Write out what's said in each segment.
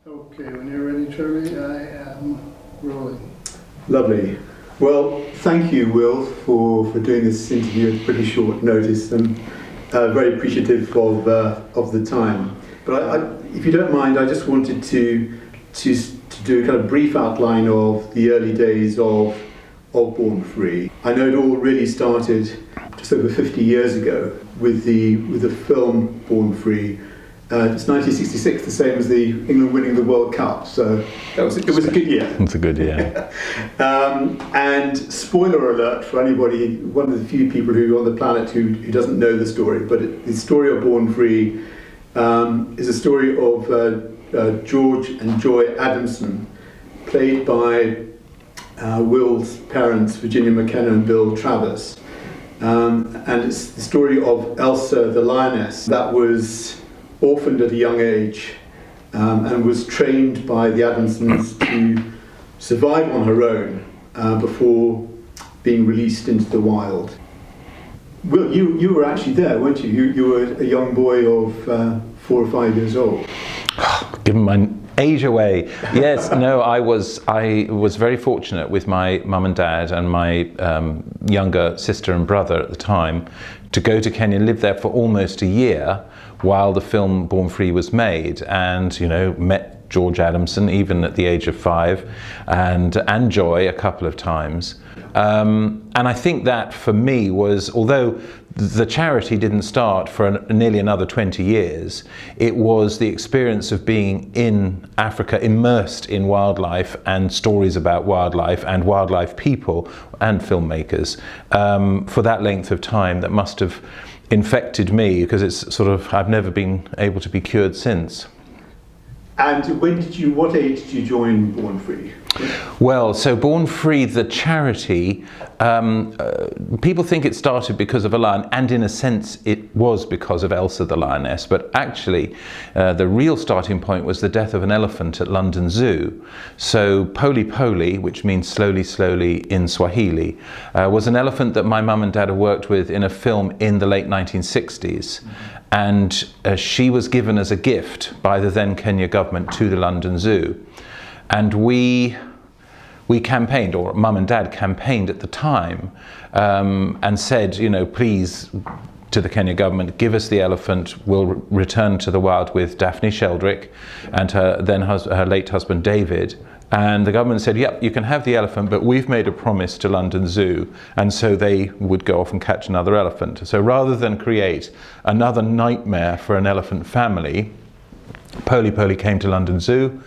Okay, when you're ready, Charlie, I am rolling. Lovely. Well, thank you, Will, for doing this interview at pretty short notice, and very appreciative of the time. But if you don't mind, I just wanted to do a kind of brief outline of the early days of Born Free. I know it all really started just over 50 years ago with the film Born Free. It's 1966, the same as the England winning the World Cup, so it was a good year. It's a good year. And spoiler alert for anybody, one of the few people who on the planet who doesn't know the story, but the story of Born Free is a story of George and Joy Adamson, played by Will's parents, Virginia McKenna and Bill Travers. And it's the story of Elsa the lioness that was orphaned at a young age and was trained by the Adamsons to survive on her own before being released into the wild. Will, you were actually there, weren't you? You were a young boy of 4 or 5 years old. Given my age away. Yes, no, I was very fortunate with my mum and dad and my younger sister and brother at the time to go to Kenya and live there for almost a year while the film Born Free was made, and met George Adamson even at the age of 5, and Joy a couple of times. And I think that for me was, although the charity didn't start for nearly another 20 years, it was the experience of being in Africa, immersed in wildlife and stories about wildlife and wildlife people and filmmakers for that length of time that must have infected me, because it's sort of, I've never been able to be cured since. And what age did you join Born Free? Well, so Born Free, the charity, people think it started because of a lion, and in a sense it was because of Elsa the lioness, but actually the real starting point was the death of an elephant at London Zoo. So Poli Poli, which means slowly, slowly in Swahili, was an elephant that my mum and dad had worked with in a film in the late 1960s. And she was given as a gift by the then Kenya government to the London Zoo. And we campaigned, or mum and dad campaigned at the time, and said, please, to the Kenya government, give us the elephant, we'll return to the wild with Daphne Sheldrick and her late husband David. And the government said, yep, you can have the elephant, but we've made a promise to London Zoo. And so they would go off and catch another elephant. So rather than create another nightmare for an elephant family, Poli Poli came to London Zoo,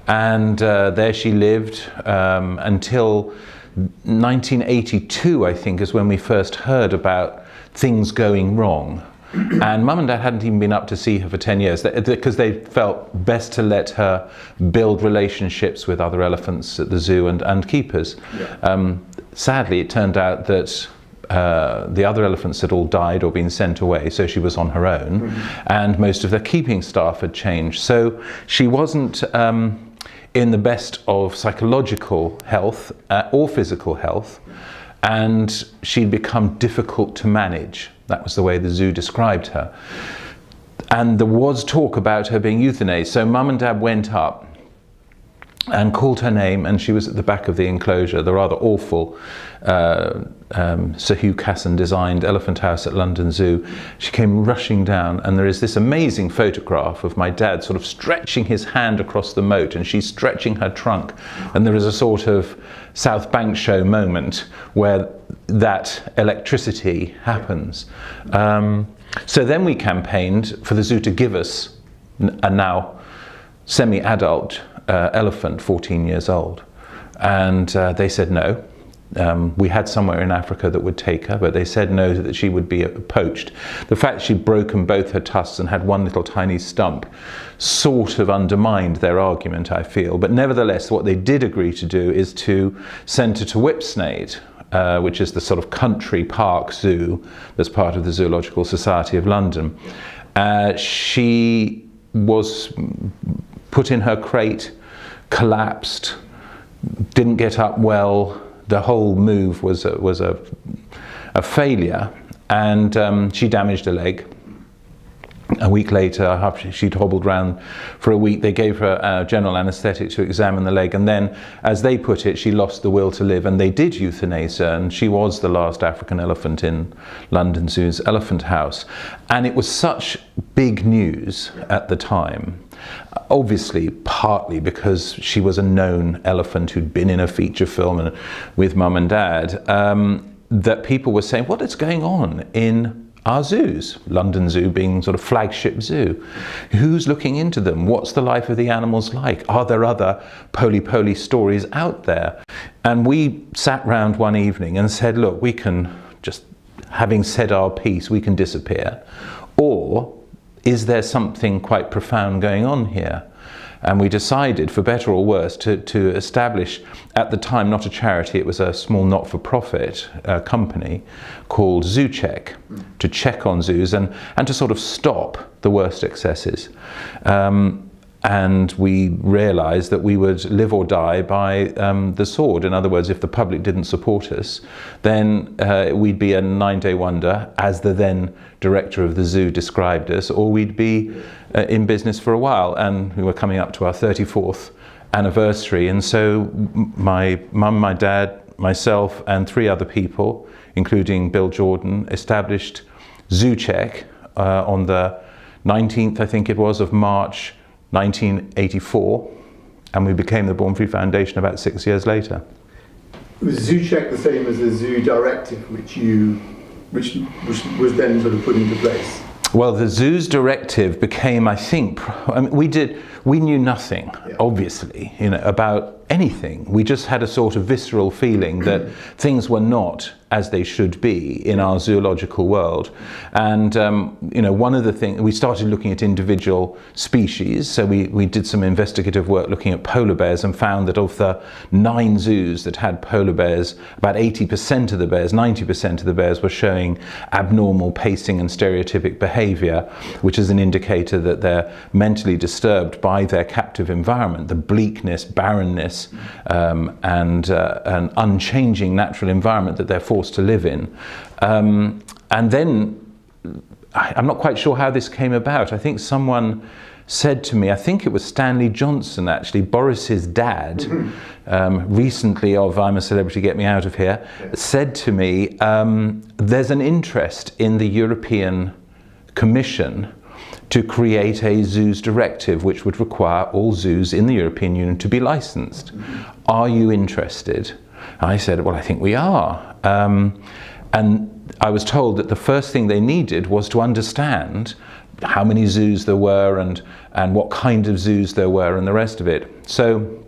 and there she lived until 1982, I think, is when we first heard about things going wrong. And mum and dad hadn't even been up to see her for 10 years because they felt best to let her build relationships with other elephants at the zoo and keepers. Yeah. Sadly, it turned out that the other elephants had all died or been sent away, so she was on her own, and most of the keeping staff had changed. So she wasn't in the best of psychological health or physical health, and she'd become difficult to manage. That was the way the zoo described her. And there was talk about her being euthanized. So mum and dad went up and called her name, and she was at the back of the enclosure, the rather awful Sir Hugh Casson designed elephant house at London Zoo. She came rushing down, and there is this amazing photograph of my dad sort of stretching his hand across the moat, and she's stretching her trunk, and there is a sort of South Bank show moment where that electricity happens. So then we campaigned for the zoo to give us a now semi-adult elephant, 14 years old, and they said no. We had somewhere in Africa that would take her, but they said no, that she would be poached. The fact she'd broken both her tusks and had one little tiny stump sort of undermined their argument, I feel. But nevertheless, what they did agree to do is to send her to Whipsnade, which is the sort of country park zoo that's part of the Zoological Society of London. She was put in her crate, collapsed, didn't get up well. The whole move was a failure, and she damaged a leg. A week later, after she'd hobbled round for a week, they gave her a general anaesthetic to examine the leg, and then, as they put it, she lost the will to live, and they did euthanize her, and she was the last African elephant in London Zoo's Elephant House. And it was such big news at the time, obviously partly because she was a known elephant who'd been in a feature film and with Mum and Dad, that people were saying, what is going on in our zoos, London Zoo being sort of flagship zoo? Who's looking into them? What's the life of the animals like? Are there other Poli Poli stories out there? And we sat round one evening and said, look, we can just, having said our piece, we can disappear. Or is there something quite profound going on here? And we decided, for better or worse, to establish, at the time, not a charity, it was a small not-for-profit company called ZooCheck, to check on zoos and to sort of stop the worst excesses. And we realised that we would live or die by the sword. In other words, if the public didn't support us, then we'd be a 9-day wonder, as the then director of the zoo described us, or we'd be in business for a while. And we were coming up to our 34th anniversary. And so my mum, my dad, myself, and 3 other people, including Bill Jordan, established ZooCheck on the 19th, I think it was, of March 1984, and we became the Born Free Foundation about 6 years later. Was ZooCheck the same as the Zoo Directive, which was then sort of put into place? Well, the Zoo's Directive became, I think, we knew nothing, obviously, about anything. We just had a sort of visceral feeling that things were not as they should be in our zoological world. And one of the things, we started looking at individual species. So we did some investigative work looking at polar bears and found that of the 9 zoos that had polar bears, about 80% of the bears, 90% of the bears were showing abnormal pacing and stereotypic behavior, which is an indicator that they're mentally disturbed by their captive environment, the bleakness, barrenness, and an unchanging natural environment that they're forced to live in. And then, I'm not quite sure how this came about. I think someone said to me, I think it was Stanley Johnson actually, Boris's dad, recently of I'm a Celebrity, Get Me Out of Here, said to me, there's an interest in the European Commission to create a zoos directive which would require all zoos in the European Union to be licensed. Are you interested? I said, well, I think we are. And I was told that the first thing they needed was to understand how many zoos there were and what kind of zoos there were and the rest of it. So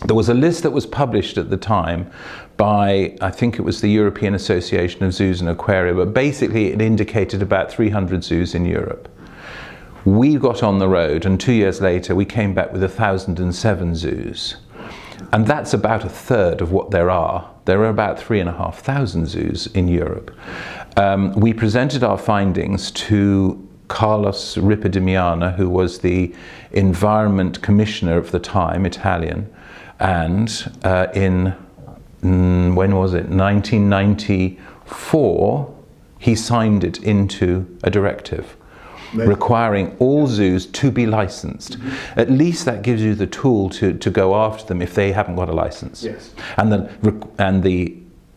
there was a list that was published at the time by, I think it was the European Association of Zoos and Aquaria, but basically it indicated about 300 zoos in Europe. We got on the road, and 2 years later we came back with 1,007 zoos. And that's about a third of what there are. There are about 3,500 zoos in Europe. We presented our findings to Carlos Rippadimiana, who was the Environment Commissioner of the time, Italian, and when was it, 1994, he signed it into a directive requiring all zoos to be licensed. At least that gives you the tool to go after them if they haven't got a license. Yes. And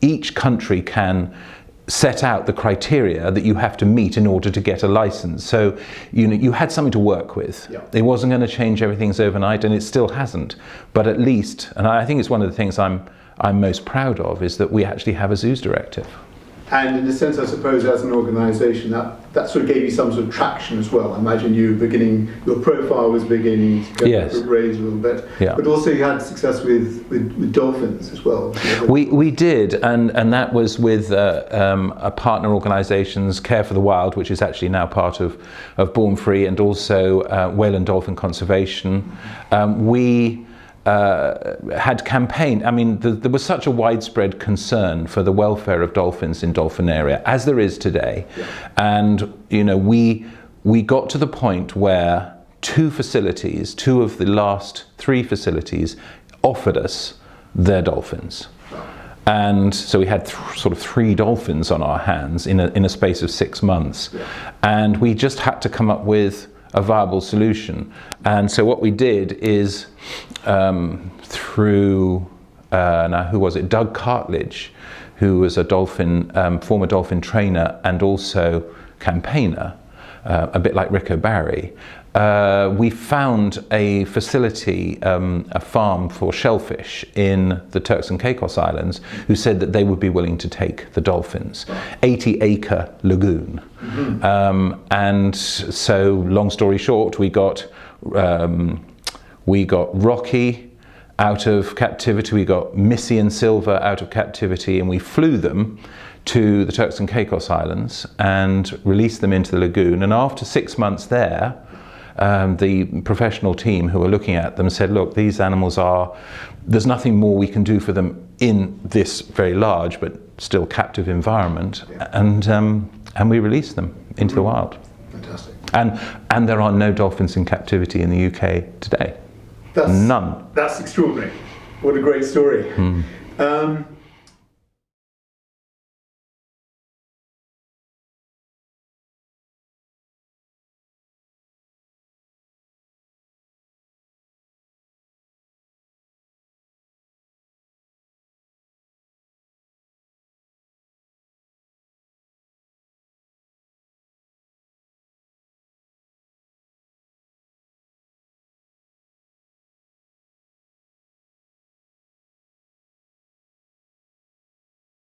each country can set out the criteria that you have to meet in order to get a license. So you had something to work with. Yeah. It wasn't going to change everything overnight, and it still hasn't. But at least, and I think it's one of the things I'm most proud of, is that we actually have a zoos directive. And in a sense, I suppose, as an organisation, that sort of gave you some sort of traction as well. I imagine your profile was beginning to raise a little bit. Yeah. But also you had success with dolphins as well. We did, and that was with a partner organisations, Care for the Wild, which is actually now part of Born Free, and also Whale and Dolphin Conservation. We had campaigned. I mean, there was such a widespread concern for the welfare of dolphins in Dolphinaria, as there is today. Yeah. And we got to the point where 2 of the last 3 facilities offered us their dolphins. And so we had sort of 3 dolphins on our hands in a space of 6 months. And we just had to come up with a viable solution. And so what we did is through, now who was it? Doug Cartledge, who was a former dolphin trainer and also campaigner, a bit like Rico Barry. We found a facility, a farm for shellfish in the Turks and Caicos Islands, who said that they would be willing to take the dolphins. 80-acre lagoon. And so, long story short, we got Rocky out of captivity, we got Missy and Silver out of captivity, and we flew them to the Turks and Caicos Islands and released them into the lagoon. And after 6 months there, the professional team who were looking at them said, look, these animals there's nothing more we can do for them in this very large but still captive environment. And we released them into the wild. Fantastic. And there are no dolphins in captivity in the UK today. None. That's extraordinary. What a great story.